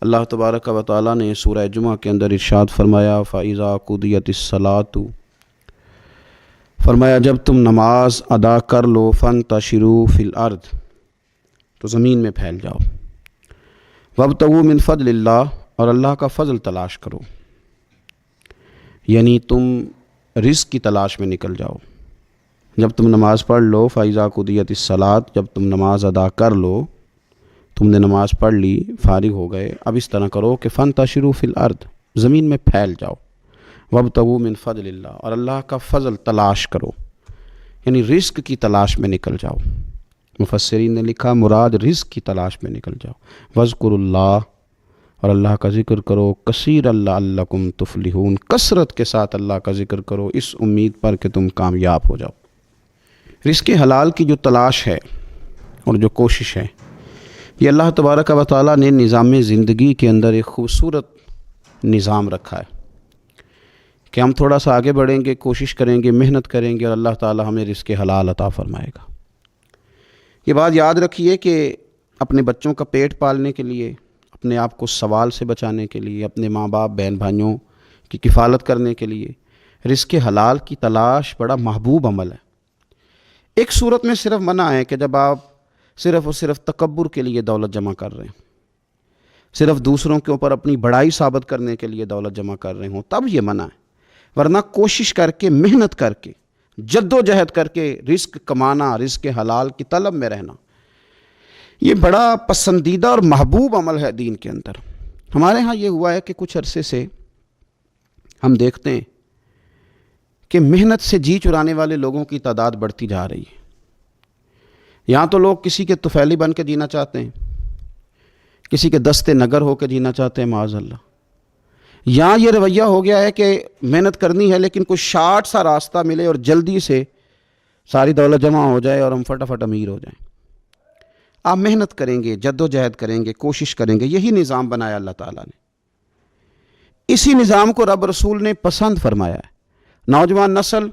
اللہ تبارک و تعالیٰ نے سورہ جمعہ کے اندر ارشاد فرمایا فَإِذَا قُضِيَتِ الصَّلَاةُ، فرمایا جب تم نماز ادا کر لو فَانتَشِرُوا فِي الْأَرْضِ، تو زمین میں پھیل جاؤ، وَابْتَغُوا مِن فَضْلِ اللَّهِ، اور اللہ کا فضل تلاش کرو، یعنی تم رزق کی تلاش میں نکل جاؤ۔ جب تم نماز پڑھ لو فَإِذَا قُضِيَتِ الصَّلَاةُ، جب تم نماز ادا کر لو، تم نے نماز پڑھ لی، فارغ ہو گئے، اب اس طرح کرو کہ فَانتَشِرُوا فِي الْأَرْضِ، زمین میں پھیل جاؤ، وَابْتَغُوا مِن فَضْلِ اللَّهِ، اور اللہ کا فضل تلاش کرو، یعنی رزق کی تلاش میں نکل جاؤ۔ مفسرین نے لکھا مراد رزق کی تلاش میں نکل جاؤ۔ وَاذْكُرُوا اللَّهَ، اور اللہ کا ذکر کرو، کثیرا لعلکم تفلحون، کثرت کے ساتھ اللہ کا ذکر کرو اس امید پر کہ تم کامیاب ہو جاؤ۔ رزق حلال کی جو تلاش ہے اور جو کوشش ہے، یہ اللہ تبارک و تعالیٰ نے نظام زندگی کے اندر ایک خوبصورت نظام رکھا ہے کہ ہم تھوڑا سا آگے بڑھیں گے، کوشش کریں گے، محنت کریں گے، اور اللہ تعالیٰ ہمیں رزق حلال عطا فرمائے گا۔ یہ بات یاد رکھیے کہ اپنے بچوں کا پیٹ پالنے کے لیے، اپنے آپ کو سوال سے بچانے کے لیے، اپنے ماں باپ بہن بھائیوں کی کفالت کرنے کے لیے رزق حلال کی تلاش بڑا محبوب عمل ہے۔ ایک صورت میں صرف منع ہے کہ جب آپ صرف اور صرف تکبر کے لیے دولت جمع کر رہے ہیں، صرف دوسروں کے اوپر اپنی بڑائی ثابت کرنے کے لیے دولت جمع کر رہے ہوں، تب یہ منع ہے، ورنہ کوشش کر کے، محنت کر کے، جد و جہد کر کے رزق کمانا، رزق حلال کی طلب میں رہنا، یہ بڑا پسندیدہ اور محبوب عمل ہے دین کے اندر۔ ہمارے ہاں یہ ہوا ہے کہ کچھ عرصے سے ہم دیکھتے ہیں کہ محنت سے جی چرانے والے لوگوں کی تعداد بڑھتی جا رہی ہے۔ یہاں تو لوگ کسی کے طفیلی بن کے جینا چاہتے ہیں، کسی کے دستے نگر ہو کے جینا چاہتے ہیں، معاذ اللہ۔ یہاں یہ رویہ ہو گیا ہے کہ محنت کرنی ہے لیکن کوئی شارٹ سا راستہ ملے اور جلدی سے ساری دولت جمع ہو جائے اور ہم فٹافٹ امیر ہو جائیں۔ آپ محنت کریں گے، جد و جہد کریں گے، کوشش کریں گے، یہی نظام بنایا اللہ تعالیٰ نے۔ اسی نظام کو رب رسول نے پسند فرمایا ہے۔ نوجوان نسل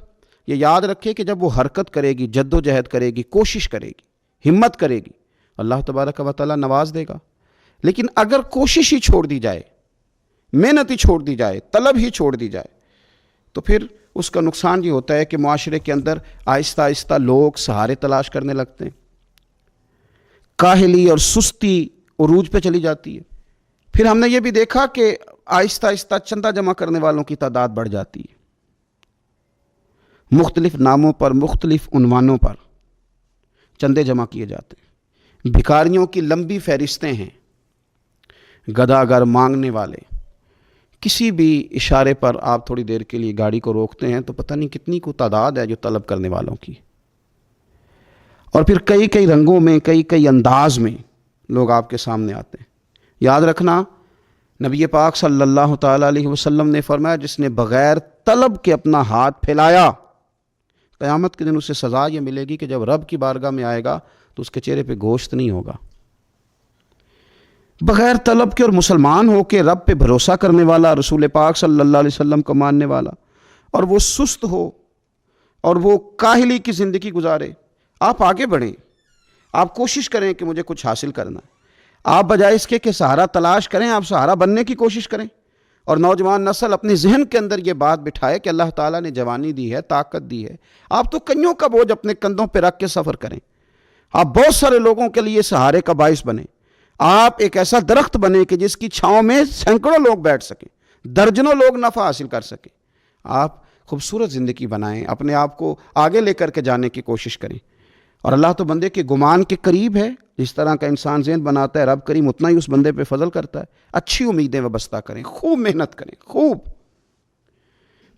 یہ یاد رکھے کہ جب وہ حرکت کرے گی، جد و جہد کرے گی، کوشش کرے گی، ہمت کرے گی، اللہ تبارک و تعالیٰ نواز دے گا۔ لیکن اگر کوشش ہی چھوڑ دی جائے، محنت ہی چھوڑ دی جائے، طلب ہی چھوڑ دی جائے، تو پھر اس کا نقصان یہ ہوتا ہے کہ معاشرے کے اندر آہستہ آہستہ لوگ سہارے تلاش کرنے لگتے ہیں، کاہلی اور سستی عروج پہ چلی جاتی ہے۔ پھر ہم نے یہ بھی دیکھا کہ آہستہ آہستہ چندہ جمع کرنے والوں کی تعداد بڑھ جاتی ہے، مختلف ناموں پر، مختلف عنوانوں پر چندے جمع کیے جاتے ہیں۔ بھکاریوں کی لمبی فہرستیں ہیں، گداگر مانگنے والے، کسی بھی اشارے پر آپ تھوڑی دیر کے لیے گاڑی کو روکتے ہیں تو پتہ نہیں کتنی کو تعداد ہے جو طلب کرنے والوں کی، اور پھر کئی کئی رنگوں میں، کئی کئی انداز میں لوگ آپ کے سامنے آتے ہیں۔ یاد رکھنا نبی پاک صلی اللہ تعالیٰ علیہ وسلم نے فرمایا جس نے بغیر طلب کے اپنا ہاتھ پھیلایا، قیامت کے دن اسے سزا یہ ملے گی کہ جب رب کی بارگاہ میں آئے گا تو اس کے چہرے پہ گوشت نہیں ہوگا۔ بغیر طلب کے اور مسلمان ہو کے رب پہ بھروسہ کرنے والا، رسول پاک صلی اللہ علیہ وسلم کو ماننے والا، اور وہ سست ہو اور وہ کاہلی کی زندگی گزارے، آپ آگے بڑھیں، آپ کوشش کریں کہ مجھے کچھ حاصل کرنا ہے۔ آپ بجائے اس کے کہ سہارا تلاش کریں، آپ سہارا بننے کی کوشش کریں، اور نوجوان نسل اپنے ذہن کے اندر یہ بات بٹھائے کہ اللہ تعالیٰ نے جوانی دی ہے، طاقت دی ہے، آپ تو کئیوں کا بوجھ اپنے کندھوں پہ رکھ کے سفر کریں، آپ بہت سارے لوگوں کے لیے سہارے کا باعث بنیں، آپ ایک ایسا درخت بنیں کہ جس کی چھاؤں میں سینکڑوں لوگ بیٹھ سکیں، درجنوں لوگ نفع حاصل کر سکیں۔ آپ خوبصورت زندگی بنائیں، اپنے آپ کو آگے لے کر کے جانے کی کوشش کریں، اور اللہ تو بندے کے گمان کے قریب ہے۔ جس طرح کا انسان ذہن بناتا ہے رب کریم اتنا ہی اس بندے پہ فضل کرتا ہے۔ اچھی امیدیں وابستہ کریں، خوب محنت کریں، خوب،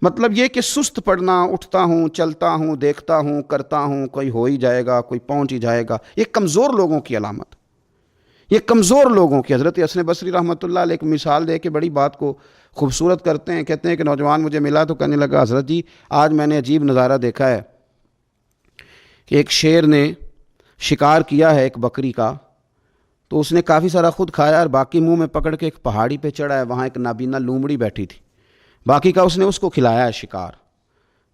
مطلب یہ کہ سست پڑنا، اٹھتا ہوں، چلتا ہوں، دیکھتا ہوں، کرتا ہوں، کوئی ہو ہی جائے گا، کوئی پہنچ ہی جائے گا، یہ کمزور لوگوں کی علامت، یہ کمزور لوگوں کی۔ حضرت حسن بصری رحمۃ اللہ علیہ ایک مثال دے کے بڑی بات کو خوبصورت کرتے ہیں، کہتے ہیں کہ نوجوان مجھے ملا تو کہنے لگا حضرت جی آج میں نے عجیب نظارہ دیکھا ہے کہ ایک شیر نے شکار کیا ہے ایک بکری کا، تو اس نے کافی سارا خود کھایا اور باقی منہ میں پکڑ کے ایک پہاڑی پہ چڑھا ہے، وہاں ایک نابینا لومڑی بیٹھی تھی، باقی کا اس نے اس کو کھلایا ہے شکار۔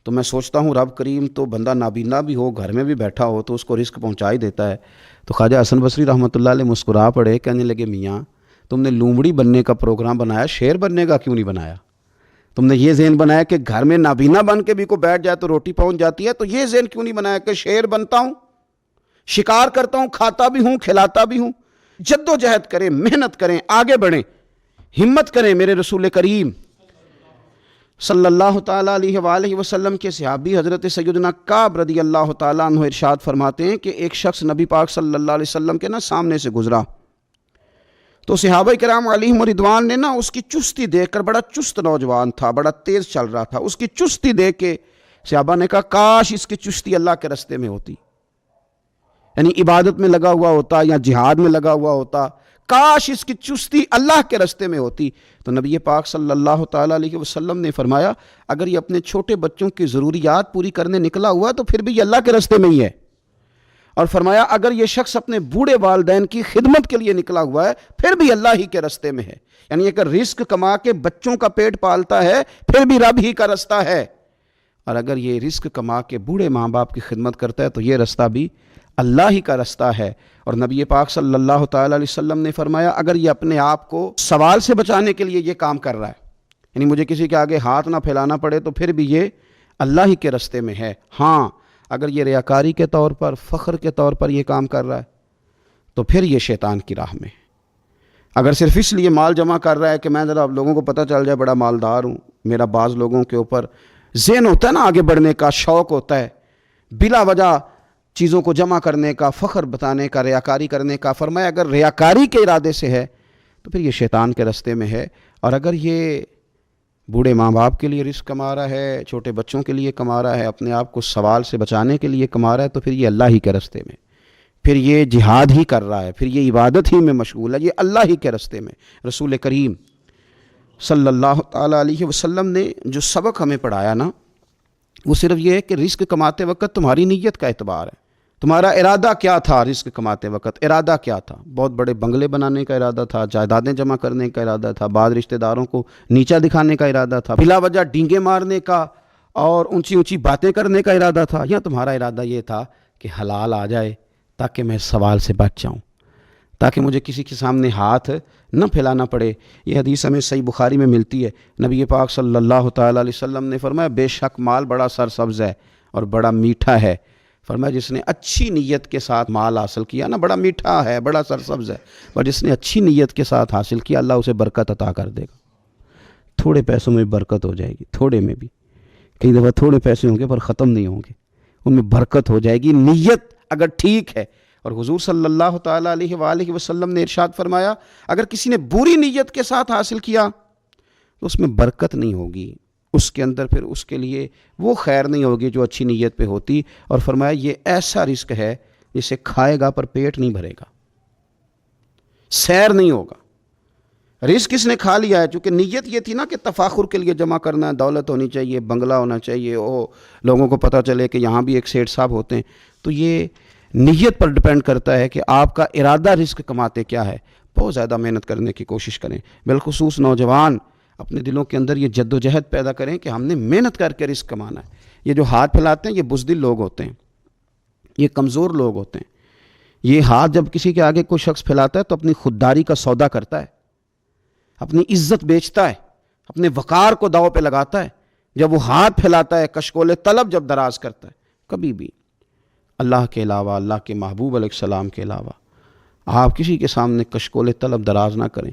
تو میں سوچتا ہوں رب کریم تو بندہ نابینا بھی ہو، گھر میں بھی بیٹھا ہو تو اس کو رزق پہنچا ہی دیتا ہے۔ تو خواجہ حسن بصری رحمۃ اللہ علیہ مسکرا پڑے، کہنے لگے میاں تم نے لومڑی بننے کا پروگرام بنایا، شیر بننے کا کیوں نہیں بنایا؟ تم نے یہ ذہن بنایا کہ گھر میں نابینا بن کے بھی کوئی بیٹھ جائے تو روٹی پہنچ جاتی ہے، تو یہ ذہن کیوں نہیں بنایا کہ شیر بنتا ہوں، شکار کرتا ہوں، کھاتا بھی ہوں، کھلاتا بھی ہوں؟ جد و جہد کریں، محنت کریں، آگے بڑھیں، ہمت کریں۔ میرے رسول کریم صلی اللہ تعالیٰ علیہ وآلہ وسلم کے صحابی حضرت سیدنا کعب رضی اللہ تعالیٰ عنہ ارشاد فرماتے ہیں کہ ایک شخص نبی پاک صلی اللہ علیہ وسلم کے سامنے سے گزرا، تو صحابہ کرام علیہم رضوان نے اس کی چستی دیکھ کر، بڑا چست نوجوان تھا، بڑا تیز چل رہا تھا، اس کی چستی دیکھ کے صحابہ نے کہا کاش اس کی چستی اللہ کے راستے میں ہوتی، یعنی عبادت میں لگا ہوا ہوتا یا جہاد میں لگا ہوا ہوتا، کاش اس کی چستی اللہ کے راستے میں ہوتی۔ تو نبی پاک صلی اللہ تعالیٰ علیہ وسلم نے فرمایا اگر یہ اپنے چھوٹے بچوں کی ضروریات پوری کرنے نکلا ہوا تو پھر بھی یہ اللہ کے راستے میں ہی ہے، اور فرمایا اگر یہ شخص اپنے بوڑھے والدین کی خدمت کے لیے نکلا ہوا ہے پھر بھی اللہ ہی کے راستے میں ہے، یعنی اگر رزق کما کے بچوں کا پیٹ پالتا ہے پھر بھی رب ہی کا راستہ ہے، اور اگر یہ رزق کما کے بوڑھے ماں باپ کی خدمت کرتا ہے تو یہ راستہ بھی اللہ ہی کا راستہ ہے۔ اور نبی پاک صلی اللہ تعالیٰ علیہ وسلم نے فرمایا اگر یہ اپنے آپ کو سوال سے بچانے کے لیے یہ کام کر رہا ہے، یعنی مجھے کسی کے آگے ہاتھ نہ پھیلانا پڑے، تو پھر بھی یہ اللہ ہی کے راستے میں ہے۔ ہاں اگر یہ ریاکاری کے طور پر، فخر کے طور پر یہ کام کر رہا ہے تو پھر یہ شیطان کی راہ میں۔ اگر صرف اس لیے مال جمع کر رہا ہے کہ میں ذرا لوگوں کو پتہ چل جائے بڑا مالدار ہوں، میرا بعض لوگوں کے اوپر ذہن ہوتا ہے آگے بڑھنے کا، شوق ہوتا ہے بلا وجہ چیزوں کو جمع کرنے کا، فخر بتانے کا، ریاکاری کرنے کا، فرمایا اگر ریاکاری کے ارادے سے ہے تو پھر یہ شیطان کے راستے میں ہے، اور اگر یہ بوڑھے ماں باپ کے لیے رزق کما رہا ہے، چھوٹے بچوں کے لیے کما رہا ہے، اپنے آپ کو سوال سے بچانے کے لیے کما رہا ہے، تو پھر یہ اللہ ہی کے راستے میں، پھر یہ جہاد ہی کر رہا ہے، پھر یہ عبادت ہی میں مشغول ہے، یہ اللہ ہی کے راستے میں۔ رسول کریم صلی اللہ تعالیٰ علیہ وسلم نے جو سبق ہمیں پڑھایا وہ صرف یہ ہے کہ رزق کماتے وقت تمہاری نیت کا اعتبار ہے، تمہارا ارادہ کیا تھا؟ رزق کماتے وقت ارادہ کیا تھا؟ بہت بڑے بنگلے بنانے کا ارادہ تھا، جائیدادیں جمع کرنے کا ارادہ تھا، بعض رشتہ داروں کو نیچا دکھانے کا ارادہ تھا، بلا وجہ ڈینگے مارنے کا اور اونچی اونچی باتیں کرنے کا ارادہ تھا، یا تمہارا ارادہ یہ تھا کہ حلال آ جائے تاکہ میں سوال سے بچ جاؤں، تاکہ مجھے کسی کے سامنے ہاتھ نہ پھیلانا پڑے؟ یہ حدیث ہمیں صحیح بخاری میں ملتی ہے، نبی پاک صلی اللہ تعالیٰ علیہ وسلم نے فرمایا بے شک مال بڑا سرسبز ہے اور بڑا میٹھا ہے، فرمایا جس نے اچھی نیت کے ساتھ مال حاصل کیا بڑا میٹھا ہے، بڑا سرسبز ہے، اور جس نے اچھی نیت کے ساتھ حاصل کیا اللہ اسے برکت عطا کر دے گا۔ تھوڑے پیسوں میں برکت ہو جائے گی، تھوڑے میں بھی، کئی دفعہ تھوڑے پیسے ہوں گے پر ختم نہیں ہوں گے، ان میں برکت ہو جائے گی نیت اگر ٹھیک ہے۔ اور حضور صلی اللہ تعالیٰ علیہ وآلہ وسلم نے ارشاد فرمایا اگر کسی نے بری نیت کے ساتھ حاصل کیا تو اس میں برکت نہیں ہوگی، اس کے اندر پھر اس کے لیے وہ خیر نہیں ہوگی جو اچھی نیت پہ ہوتی، اور فرمایا یہ ایسا رزق ہے جسے کھائے گا پر پیٹ نہیں بھرے گا، سیر نہیں ہوگا۔ رزق کس نے کھا لیا ہے؟ چونکہ نیت یہ تھی کہ تفاخر کے لیے جمع کرنا ہے، دولت ہونی چاہیے، بنگلہ ہونا چاہیے، لوگوں کو پتہ چلے کہ یہاں بھی ایک سیٹھ صاحب ہوتے ہیں، تو یہ نیت پر ڈیپینڈ کرتا ہے کہ آپ کا ارادہ رزق کماتے کیا ہے۔ بہت زیادہ محنت کرنے کی کوشش کریں، بالخصوص نوجوان اپنے دلوں کے اندر یہ جد و جہد پیدا کریں کہ ہم نے محنت کر کے رزق کمانا ہے۔ یہ جو ہاتھ پھیلاتے ہیں یہ بزدل لوگ ہوتے ہیں، یہ کمزور لوگ ہوتے ہیں، یہ ہاتھ جب کسی کے آگے کوئی شخص پھیلاتا ہے تو اپنی خودداری کا سودا کرتا ہے، اپنی عزت بیچتا ہے، اپنے وقار کو داؤ پہ لگاتا ہے۔ جب وہ ہاتھ پھیلاتا ہے، کشکول طلب جب دراز کرتا ہے، کبھی بھی اللہ کے علاوہ، اللہ کے محبوب علیہ السلام کے علاوہ آپ کسی کے سامنے کشکول طلب دراز نہ کریں۔